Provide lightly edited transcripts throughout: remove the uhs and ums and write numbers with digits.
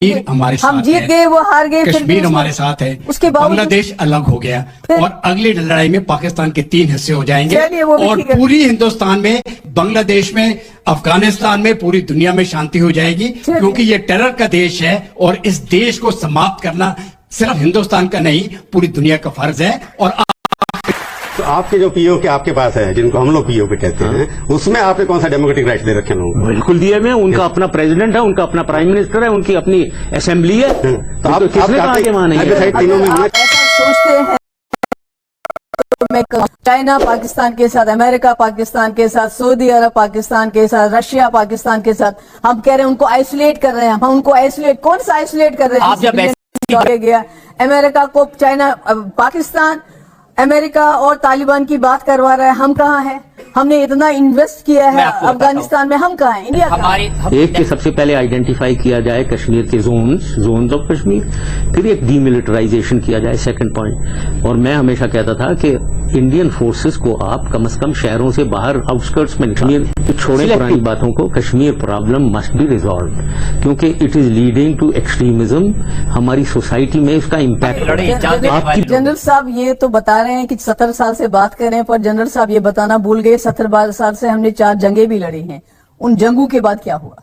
हमारे साथ हम जीत गए, वो हार गए, कश्मीर हमारे साथ है, उसके बावजूद बांग्लादेश अलग हो गया और अगली लड़ाई में पाकिस्तान के 3 हिस्से हो जाएंगे और पूरी हिंदुस्तान में, बांग्लादेश में, अफगानिस्तान में, पूरी दुनिया में शांति हो जाएगी, क्योंकि ये टेरर का देश है और इस देश को समाप्त करना सिर्फ हिंदुस्तान का नहीं, पूरी दुनिया का फर्ज है। और तो आपके जो पीओ के आपके पास है, जिनको हम लोग पीओ के कहते हैं, उसमें आपने कौन सा डेमोक्रेटिक राइट दे रखे लोगों को? बिल्कुल दिए हुए, उनका अपना प्रेसिडेंट है, उनका अपना प्राइम मिनिस्टर है, उनकी अपनी असेंबली है। तो आप किसने कहा ये माने? तीनों में ऐसा सोचते हैं तो मैं चाइना पाकिस्तान के साथ, अमेरिका पाकिस्तान के साथ, सऊदी अरब पाकिस्तान के साथ, रशिया पाकिस्तान के साथ, हम कह रहे हैं उनको आइसोलेट कर रहे हैं। हम उनको आइसोलेट, कौन सा आइसोलेट कर रहे हैं? आप जब गया अमेरिका को, चाइना, पाकिस्तान, अमेरिका और तालिबान की बात करवा रहा है। हम कहाँ हैं? हमने इतना इन्वेस्ट किया है अफगानिस्तान में, हम कहाँ हैं? इंडिया एक के सबसे पहले आइडेंटिफाई किया जाए कश्मीर के जोन्स ऑफ कश्मीर, फिर एक डीमिलिटराइजेशन किया जाए, सेकंड पॉइंट। और मैं हमेशा कहता था कि इंडियन फोर्सेस को आप कम से कम शहरों से बाहर, आउटस्कर्ट्स में कश्मीर छोड़े पुरानी बातों को। Kashmir problem must be resolve, क्योंकि it is leading to extremism. हमारी सोसाइटी में इसका इम्पैक्ट। जनरल साहब ये तो बता रहे हैं कि 70 साल से बात कर रहे हैं, पर जनरल साहब ये बताना भूल गए 70 साल से हमने 4 जंगें भी लड़ी हैं। उन जंगों के बाद क्या हुआ?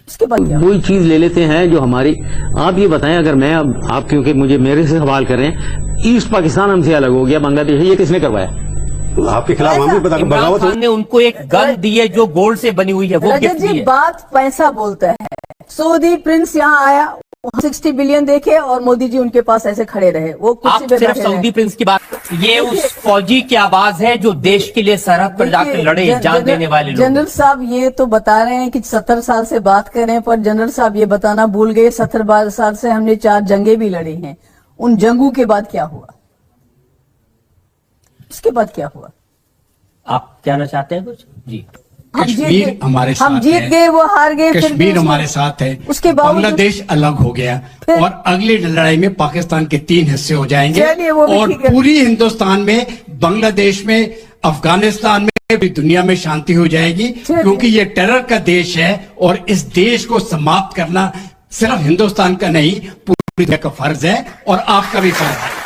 उसके बाद वही चीज ले लेते हैं जो हमारी। आप ये बताएं, अगर मैं अब आप, क्योंकि मुझे मेरे से सवाल करें, ईस्ट पाकिस्तान हमसे अलग हो गया, बांग्लादेश, ये किसने करवाया? आपके खिलाफ हम भी बगावत ने उनको एक गन दी है जो गोल्ड से बनी हुई है, वो रजत जी बात पैसा बोलता है। सऊदी प्रिंस यहाँ आया, 60 बिलियन देखे और मोदी जी उनके पास ऐसे खड़े रहे। वो आप सिर्फ सऊदी प्रिंस की बात, ये उस फौजी की आवाज है जो देश के लिए सरहद पर जाकर लड़े, जान देने वाले लोग। जनरल साहब ये तो बता रहे हैं कि 70 साल से बात कर रहे हैं, पर जनरल साहब ये बताना भूल गए 70 साल से हमने 4 जंगें भी लड़ी हैं। उन जंगों के बाद क्या हुआ? उसके बाद क्या हुआ? आप कहना चाहते हैं कुछ? जी, कश्मीर हमारे साथ, हम जीत गए, वो हार गए, कश्मीर हमारे साथ है, उसके बावजूद बांग्लादेश अलग हो गया और अगली लड़ाई में पाकिस्तान के 3 हिस्से हो जाएंगे और पूरी हिंदुस्तान में, बांग्लादेश में, अफगानिस्तान में, भी दुनिया में शांति हो जाएगी, क्योंकि ये टेरर का देश है और इस देश को समाप्त करना सिर्फ हिंदुस्तान का नहीं, पूरी दुनिया का फर्ज है और आपका भी फर्ज है।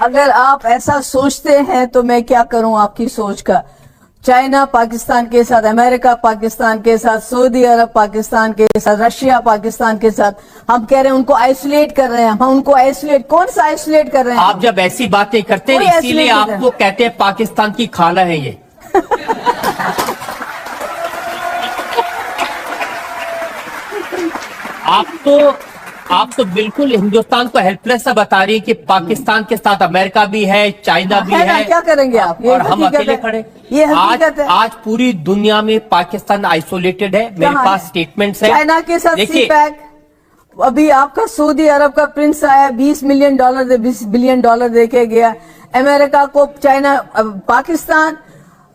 अगर आप ऐसा सोचते हैं तो मैं क्या करूं आपकी सोच का। चाइना पाकिस्तान के साथ, अमेरिका पाकिस्तान के साथ, सऊदी अरब पाकिस्तान के साथ, रशिया पाकिस्तान के साथ, हम कह रहे हैं उनको आइसोलेट कर रहे हैं। हम उनको आइसोलेट, कौन सा आइसोलेट कर रहे हैं? आप जब ऐसी बातें करते हैं इसीलिए आपको कहते हैं पाकिस्तान की खाला है ये। आप तो बिल्कुल हिंदुस्तान को हेल्पलेस सा बता रही है कि पाकिस्तान के साथ अमेरिका भी है, चाइना भी है। क्या करेंगे आप? और हम अकेले खड़े। ये हकीकत है। आज पूरी दुनिया में पाकिस्तान आइसोलेटेड है। मेरे पास स्टेटमेंट्स है। चाइना के साथ सीपैक, अभी आपका सऊदी अरब का प्रिंस आया, $20 बिलियन देके गया। अमेरिका को चाइना, पाकिस्तान,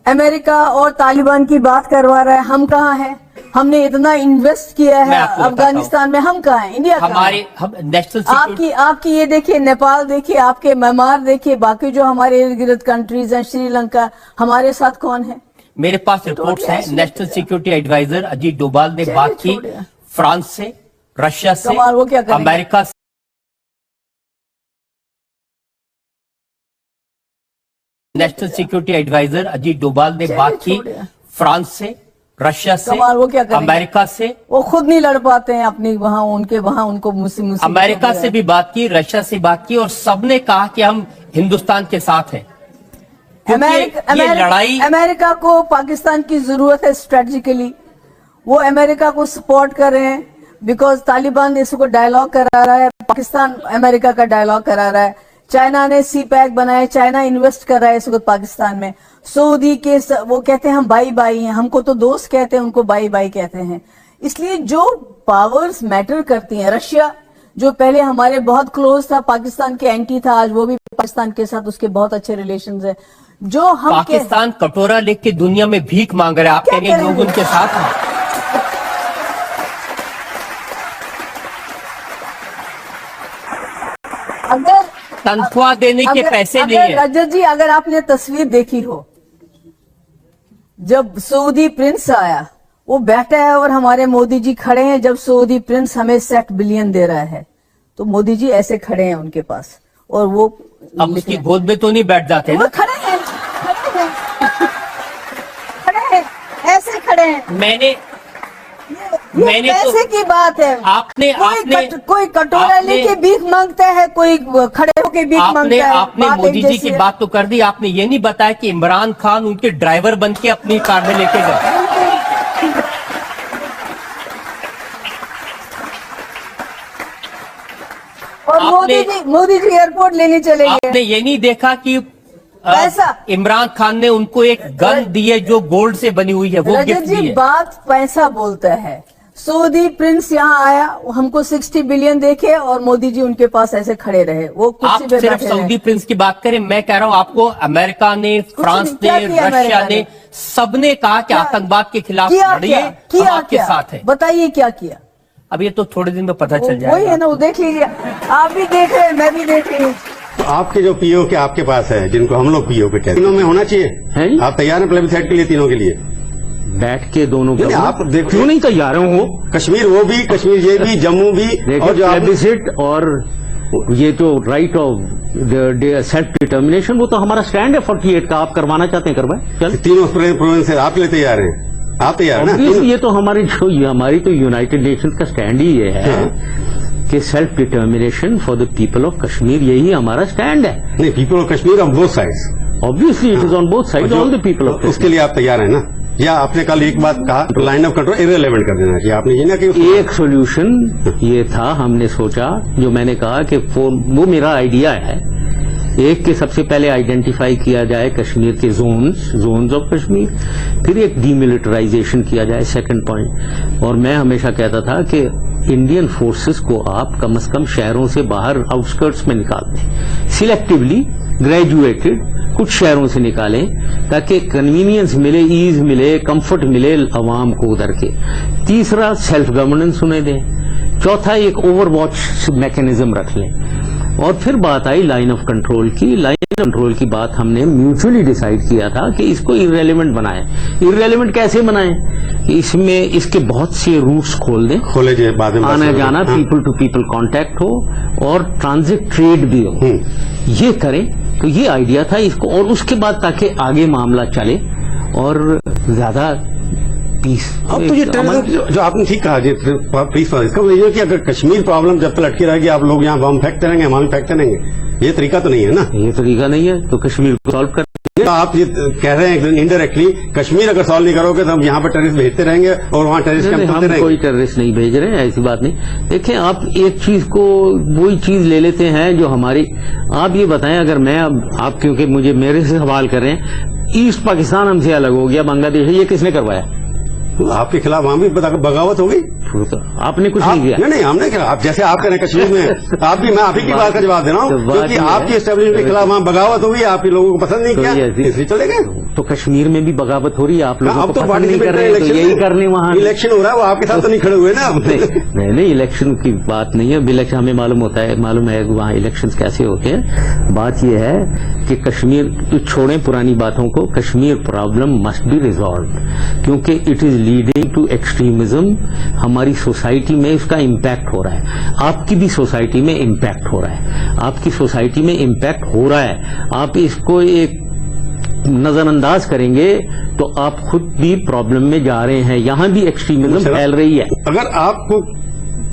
अमेरिका और तालिबान की बात करवा रहा है। हम कहाँ हैं? हमने इतना इन्वेस्ट किया है अफगानिस्तान में, हम कहाँ हैं? इंडिया हम नेशनल आपकी ये देखिए, नेपाल देखिए, आपके म्यांमार देखिए, बाकी जो हमारे इर्द गिर्द कंट्रीज हैं, श्रीलंका, हमारे साथ कौन है? मेरे पास रिपोर्ट्स हैं। National security adviser Ajit Doval ने बात की फ्रांस से, रशिया से, वो क्या अमेरिका से। National security adviser Ajit Doval ने बात की फ्रांस से, रशिया से, वो क्या अमेरिका से। वो खुद नहीं लड़ पाते हैं अपनी वहां, उनको मुसीबत। अमेरिका से भी बात की, रशिया से बात की और सबने कहा कि हम हिंदुस्तान के साथ हैं। ये लड़ाई, अमेरिका को पाकिस्तान की जरूरत है स्ट्रेटेजिकली। वो अमेरिका को सपोर्ट कर रहे हैं बिकॉज तालिबान इसको डायलॉग करा रहा है, पाकिस्तान अमेरिका का डायलॉग करा रहा है। चाइना ने सीपैक बनाया, चाइना इन्वेस्ट कर रहा है इस वक्त पाकिस्तान में। सऊदी के वो कहते हैं हम बाई बाई हैं, हमको तो दोस्त कहते हैं, उनको बाई बाई कहते हैं। इसलिए जो पावर्स मैटर करती हैं, रशिया जो पहले हमारे बहुत क्लोज था, पाकिस्तान के एंटी था, आज वो भी पाकिस्तान के साथ उसके बहुत अच्छे रिलेशंस है। जो हम पाकिस्तान कटोरा लेके के दुनिया में भीख मांग रहे हैं, आप कह रहे हैं लोग उनके साथ हैं। अगर तनख्वाह देने के पैसे नहीं है। रजत जी, अगर आपने तस्वीर देखी हो, जब सऊदी प्रिंस आया, वो बैठा है और हमारे मोदी जी खड़े हैं। जब सऊदी प्रिंस हमें 60 बिलियन दे रहा है, तो मोदी जी ऐसे खड़े हैं उनके पास, और वो अब उसकी गोद में तो नहीं बैठ जाते वो ना। खड़े हैं, ऐसे खड़े हैं। मैंने पैसे तो की बात है। कोई कटोरा लेके भीख मांगता है, कोई खड़े होके भीख मांगता है। आपने मोदी जी की बात तो कर दी, आपने ये नहीं बताया कि इमरान खान उनके ड्राइवर बन के अपनी कार में लेके गए। और मोदी जी एयरपोर्ट लेने चले गए। आपने ये नहीं देखा कि पैसा इमरान खान ने उनको एक गन दी है जो गोल्ड से बनी हुई है, वो रजत गिफ्ट दी जी, है। बात पैसा बोलता है। सऊदी प्रिंस यहाँ आया, हमको 60 बिलियन देखे, और मोदी जी उनके पास ऐसे खड़े रहे। वो आप कुर्सी पे सिर्फ बैठे रहे। सऊदी प्रिंस की बात करें, मैं कह रहा हूं आपको अमेरिका ने, फ्रांस ने, क्या किया रशिया अमेरिका ने, ने? सबने कहा कि आतंकवाद के खिलाफ लड़िए, हम आपके साथ हैं। बताइए क्या किया। अब ये तो थोड़े दिन में पता चल वही जाएगा। है ना, वो देख लीजिए। आप भी देख रहे हैं, मैं भी देख रही हूँ। तो आपके जो पीओ के आपके पास है, जिनको हम लोग पीओ के कहते हैं, तीनों में होना चाहिए। है जी। आप तैयार हैं प्लेबिसाइड के लिए, तीनों के लिए? बैठ के दोनों नहीं, आप देखो, क्यों नहीं तैयार हो? कश्मीर वो भी, कश्मीर ये भी, जम्मू भी, और जो आप प्लेबिसाइट और ये जो राइट ऑफ सेल्फ डिटर्मिनेशन, वो तो हमारा स्टैंड है 48 का। आप करवाना चाहते हैं, करवाए। चल, तीनों प्रोविंस है, आप लिए तैयार हैं? आप तैयार हैं ना? Obviously, ये तो हमारी तो यूनाइटेड नेशंस का स्टैंड ही ये है कि self determination for the people of Kashmir, यही हमारा स्टैंड है। नहीं, people of Kashmir on both sides. Obviously it is on both side, all the people of उसके लिए आप तैयार हैं ना? या आपने कल एक बात कहा, लाइन ऑफ कंट्रोल इररिलेवेंट कर देना चाहिए, आपने ये ना कि एक सॉल्यूशन ये था, हमने सोचा, जो मैंने कहा कि वो मेरा आइडिया है, एक के सबसे पहले आइडेंटिफाई किया जाए कश्मीर के जोन्स ऑफ कश्मीर, फिर एक डीमिलिटराइजेशन किया जाए, सेकंड पॉइंट। और मैं हमेशा कहता था कि इंडियन फोर्सेस को आप कम से कम शहरों से बाहर आउटस्कर्ट्स में निकाल दें, सिलेक्टिवली ग्रेजुएटेड कुछ शहरों से निकालें, ताकि कन्वीनियंस मिले, ईज मिले, कंफर्ट मिले अवाम को उधर के। तीसरा, सेल्फ गवर्नेंस उन्हें दें। चौथा, एक ओवरवॉच मैकेनिज्म रख लें। और फिर बात आई लाइन ऑफ कंट्रोल की। लाइन ऑफ कंट्रोल की बात हमने म्यूचुअली डिसाइड किया था कि इसको इररेलेवेंट बनाएं। इररेलेवेंट कैसे बनाएं? इसमें इसके बहुत से रूट्स खोल दें, खोले जाए, बाद में आना जाना, पीपल टू पीपल कांटेक्ट हो, और ट्रांजिट ट्रेड भी हो, ये करें। तो ये आइडिया था इसको, और उसके बाद ताकि आगे मामला चले और ज्यादा पीस। अब तो ये टेररिज्म जो आपने ठीक कहा, पीस, इसका मतलब ये कि अगर कश्मीर प्रॉब्लम जब तक लटकी रहेगी, आप लोग यहाँ बम फेंकते रहेंगे, हम फेंकते रहेंगे, ये तरीका तो नहीं है ना? ये तरीका नहीं है। तो कश्मीर को सॉल्व कर, तो आप ये कह रहे हैं इनडायरेक्टली, कश्मीर अगर सॉल्व नहीं करोगे तो हम यहाँ पर टेररिस्ट भेजते रहेंगे और वहाँ टेररिस्ट कैंप हम रहेंगे। कोई टेररिस्ट नहीं भेज रहे हैं, ऐसी बात नहीं। देखें, आप एक चीज को, वही चीज ले लेते हैं जो हमारी। आप ये बताएं, अगर मैं आप क्योंकि मुझे मेरे से सवाल कर रहे हैं, ईस्ट पाकिस्तान हमसे अलग हो गया, बांग्लादेश, ये किसने करवाया? तो आपके खिलाफ वहां भी बगावत हो गई। तो आपने कुछ नहीं किया। नहीं, हमने क्या, आप जैसे आप कह रहे हैं कश्मीर में, आप भी, मैं आप ही की बात का जवाब दे रहा हूँ, तो क्योंकि आपकी एस्टेब्लिशमेंट के खिलाफ वहां बगावत हो गई, आपके लोगों को पसंद नहीं किया, इसलिए चले गए। तो कश्मीर में भी बगावत हो रही है, आप लोगों अब को तो पसंद नहीं कर रहे हैं, तो यही करने वहां इलेक्शन हो रहा है, वो आपके साथ तो नहीं खड़े हुए ना? नहीं, इलेक्शन की बात नहीं है। इलेक्शन हमें मालूम है वहाँ इलेक्शंस कैसे होते हैं। बात यह है कि कश्मीर, तो छोड़ें पुरानी बातों को, Kashmir problem must be resolve, क्योंकि it is leading to extremism. हमारी सोसाइटी में इसका इम्पैक्ट हो रहा है, आपकी भी सोसाइटी में इम्पैक्ट हो रहा है, आपकी सोसाइटी में इम्पैक्ट हो रहा है। आप इसको एक नजरअंदाज करेंगे तो आप खुद भी प्रॉब्लम में जा रहे हैं। यहां भी एक्सट्रीमिज्म फैल रही है। अगर आपको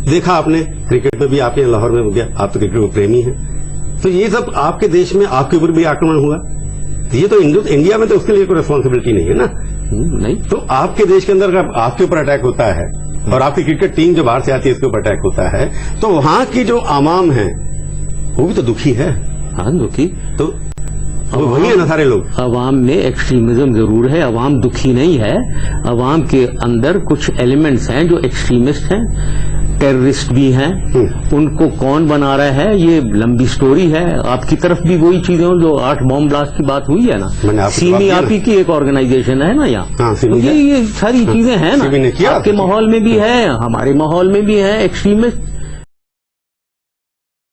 देखा, आपने क्रिकेट में भी, आपके लाहौर में हो गया, आप तो क्रिकेट को प्रेमी हैं, तो ये सब आपके देश में आपके ऊपर भी आक्रमण हुआ, ये तो इंडिया में तो उसके लिए कोई रिस्पॉन्सिबिलिटी नहीं है ना? नहीं, तो आपके देश के अंदर आपके ऊपर अटैक होता है और आपकी क्रिकेट टीम जो बाहर से आती है इसके ऊपर अटैक होता है, तो वहां की जो आवाम है वो भी तो दुखी है। हाँ, दुखी तो वही है ना सारे लोग। अवाम में एक्सट्रीमिज्म जरूर है, अवाम दुखी नहीं है। अवाम के अंदर कुछ एलिमेंट्स हैं जो एक्सट्रीमिस्ट हैं, टेररिस्ट भी हैं। उनको कौन बना रहा है, ये लंबी स्टोरी है। आपकी तरफ भी वही चीजें हो जो 8 बॉम्ब ब्लास्ट की बात हुई है ना, सीमी आपी की एक ऑर्गेनाइजेशन है ना यहाँ, तो ये सारी चीजें हैं ना, आपके माहौल में भी है, हमारे माहौल में भी है एक्सट्रीमिस्ट।